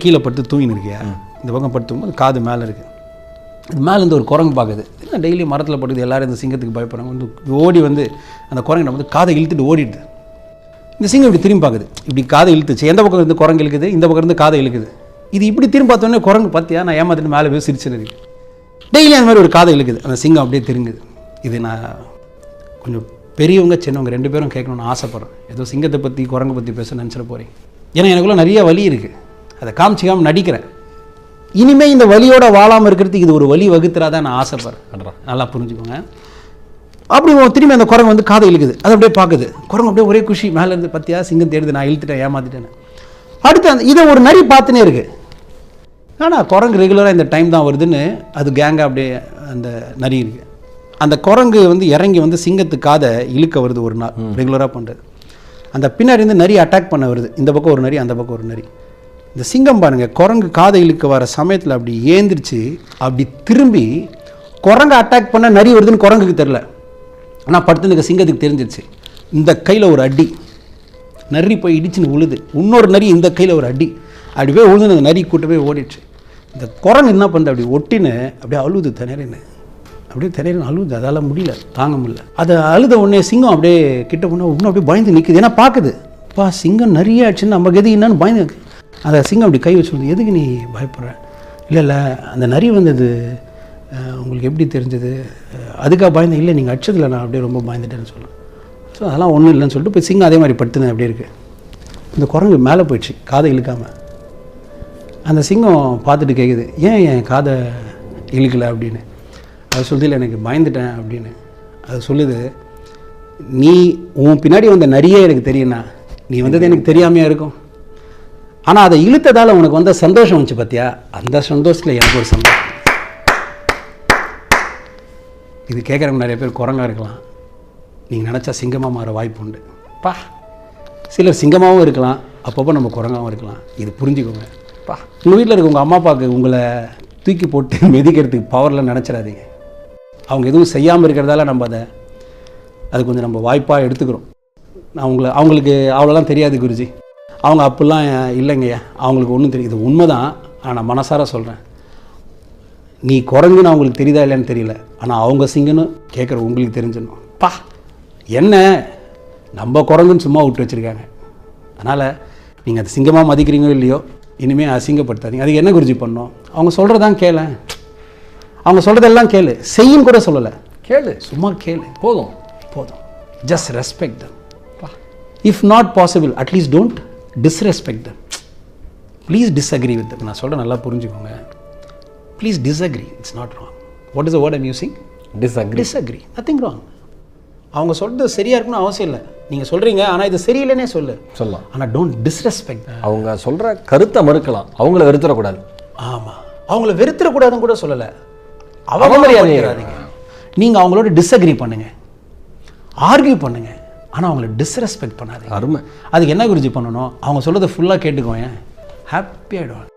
கீழே படுத்து தூங்கின்னு இருக்கியா, இந்த பக்கம் படுத்து தூங்கும்போது காது மேலே இருக்குது. இது மேலேருந்து ஒரு குரங்கு பார்க்குது. என்ன டெய்லி மரத்தில் படுக்குது, எல்லோரும் இந்த சிங்கத்துக்கு பயப்படுறாங்க. வந்து ஓடி வந்து அந்த குரங்கிட்ட வந்து காதை இழுத்துட்டு ஓடிடுது. இந்த சிங்கம் இப்படி திரும்பி பார்க்குது. இப்படி காதை இழுத்துச்சு. எந்த பக்கம் இருந்து குரங்கு இழுக்குது, இந்த பக்கம் இருந்து காதை இழுக்குது. இது இப்படி திரும்பி பார்த்தோன்னே குரங்கு பார்த்தியா நான் ஏமாத்திட்டு மேலே போய் சிரிச்சுன்னு இருக்கு. டெய்லி அந்த மாதிரி ஒரு காதை இழுக்குது. அந்த சிங்கம் அப்படியே திருங்குது. இது நான் கொஞ்சம் பெரியவங்க சின்னவங்க 2 பேரும் கேட்கணும்னு ஆசைப்பட்றேன். ஏதோ சிங்கத்தை பற்றி குரங்கை பற்றி பேச நினச்சிட போகிறேன். ஏன்னா எனக்குள்ள நிறைய வலி இருக்குது. அதை காமிச்சிக்காமல் நடிக்கிறேன். இனிமேல் இந்த வலியோட வாழாமல் இருக்கிறதுக்கு இது ஒரு வலி வகுத்துறாதான் நான் ஆசைப்படுறேன். நல்லா புரிஞ்சுக்கோங்க. அப்படி திரும்பி அந்த குரங்கு வந்து காதை இழுக்குது. அதை அப்படியே பார்க்குது. குரங்கு அப்படியே ஒரே குஷி. மேலேருந்து பார்த்தியா சிங்கம் தேடுது, நான் இழுத்துட்டேன், ஏமாத்திட்டேன்னு. அடுத்து இதை ஒரு நரி பார்த்துனே இருக்கு. ஆனால் குரங்கு ரெகுலராக இந்த டைம் தான் வருதுன்னு அது கேங்காக அப்படியே அந்த நரி இருக்குது. அந்த குரங்கு வந்து இறங்கி வந்து சிங்கத்து காதை இழுக்க வருது ஒரு நாள், ரெகுலராக பண்ணுறது. அந்த பின்னாடி இருந்து நரி அட்டாக் பண்ண வருது. இந்த பக்கம் ஒரு நரி, அந்த பக்கம் ஒரு நரி. இந்த சிங்கம் பாருங்கள், குரங்கு காதை இழுக்க வர சமயத்தில் அப்படி ஏந்திரிச்சு அப்படி திரும்பி குரங்கு அட்டாக் பண்ண நரி வருதுன்னு குரங்குக்கு தெரில. ஆனால் படுத்துனுக்க சிங்கத்துக்கு தெரிஞ்சிருச்சு. இந்த கையில் ஒரு அடி, நரி போய் இடிச்சுன்னு உழுது. இன்னொரு நரி இந்த கையில் ஒரு அடி, அப்படி போய் உழுதுன்னு அந்த நரி கூட்ட போய் ஓடிடுச்சு. இந்த குரங்கு என்ன பண்ணுது, அப்படி ஒட்டின்னு அப்படியே அழுது திணறின்னு, அப்படியே திணறின்னு அழுது. அதால் முடியல, தாங்க முடியல. அதை அழுத உடனே சிங்கம் அப்படியே கிட்ட போனால் இன்னும் அப்படியே பயந்து நிற்குது. ஏன்னா பார்க்குது, பா சிங்கம் நிறைய ஆச்சுன்னு நம்ம கதி என்னன்னு பயந்து. அதை சிங்கம் அப்படி கை வச்சு, எதுக்கு நீ பயப்படுற? இல்லை அந்த நரி வந்தது உங்களுக்கு எப்படி தெரிஞ்சது, அதுக்காக பயந்தேன். இல்லை நீங்கள் அடிச்சதில்லை, நான் அப்படியே ரொம்ப பயந்துட்டேன்னு சொல்லலாம். ஸோ அதெல்லாம் ஒன்றும் இல்லைன்னு சொல்லிட்டு போய் சிங்கம் அதே மாதிரி படுத்துனேன் அப்படியே இருக்குது. இந்த குரங்கு மேலே போயிடுச்சு காதை இழுக்காமல். அந்த சிங்கம் பார்த்துட்டு கேட்குது, ஏன் என் காதை இழுக்கலை அப்படின்னு. அது சொல்லுது, இல்லை எனக்கு பயந்துட்டேன் அப்படின்னு. அது சொல்லுது, நீ உன் பின்னாடி வந்த நரியே எனக்கு தெரியும்னா நீ வந்தது எனக்கு தெரியாமையாக இருக்கும். ஆனால் அதை இழுத்ததால் உனக்கு வந்த சந்தோஷம் வந்துச்சு பார்த்தியா, அந்த சந்தோஷத்தில் எனக்கு ஒரு சந்தோஷம். இது கேட்குறவங்க நிறைய பேர் குரங்காக இருக்கலாம். நீங்கள் நினச்சா சிங்கமாக மாற வாய்ப்பு உண்டு. பா சிலர் சிங்கமாகவும் இருக்கலாம், அப்பப்போ நம்ம குரங்காகவும் இருக்கலாம். இது புரிஞ்சுக்கோங்க. பா உங்கள் வீட்டில் இருக்க உங்கள் அம்மா அப்பாவுக்கு உங்களை தூக்கி போட்டு மிதிக்கிறதுக்கு பவரில் நினச்சிடாதீங்க. அவங்க எதுவும் செய்யாமல் இருக்கிறதால நம்ம அது கொஞ்சம் நம்ம வாய்ப்பாக எடுத்துக்கிறோம். அவங்களுக்கு அவ்வளோலாம் தெரியாது குருஜி, அவங்க அப்படிலாம் இல்லைங்கய்யா, அவங்களுக்கு ஒன்றும் தெரியுது. இது உண்மை தான். ஆனால் மனசார சொல்கிறேன், நீ குரங்குன்னு அவங்களுக்கு தெரியுதா இல்லைன்னு தெரியல, ஆனால் அவங்க சிங்கன்னு கேட்குற உங்களுக்கு தெரிஞ்சிடணும். பா என்ன நம்ம குரங்குன்னு சும்மா விட்டு வச்சுருக்காங்க. அதனால் நீங்கள் அது சிங்கமாக மதிக்கிறீங்களோ இல்லையோ, இனிமேல் அசிங்கப்படுத்தாதீங்க. அதுக்கு என்ன குருஜி பண்ணோம், அவங்க சொல்கிறதான் கேளு. அவங்க சொல்கிறதெல்லாம் கேளு, செய்யும் கூட சொல்லலை, கேளு, சும்மா கேளு, போதும். Just respect them. If not possible at least don't disrespect them. Please disagree with them. நான் சொல்கிறேன், நல்லா புரிஞ்சுக்கோங்க. Please disagree. It's not wrong. What is the word I'm using? Disagree. Nothing wrong. அவங்க சொல்கிறது சரியாக இருக்குன்னு அவசியம் இல்லை. நீங்கள் சொல்கிறீங்க, ஆனால் இது சரியில்லைன்னே சொல்லலாம். ஆனால் டோன்ட் டிஸ்ரெஸ்பெக்ட். அவங்க சொல்கிற கருத்தை மறுக்கலாம், அவங்கள வெறுத்துடக்கூடாது. ஆமாம், அவங்கள வெறுத்துடக்கூடாதுன்னு கூட சொல்லலை. அவமரியாதைங்க. நீங்கள் அவங்களோட டிஸ்அக்ரி பண்ணுங்கள், ஆர்கியூ பண்ணுங்கள், ஆனால் அவங்கள டிஸ்ரெஸ்பெக்ட் பண்ணாதீங்க. அருமை. அதுக்கு என்ன குருஜி பண்ணணும், அவங்க சொல்கிறத ஃபுல்லாக கேட்டுக்கோங்க, ஹாப்பி ஆகிடுவாங்க.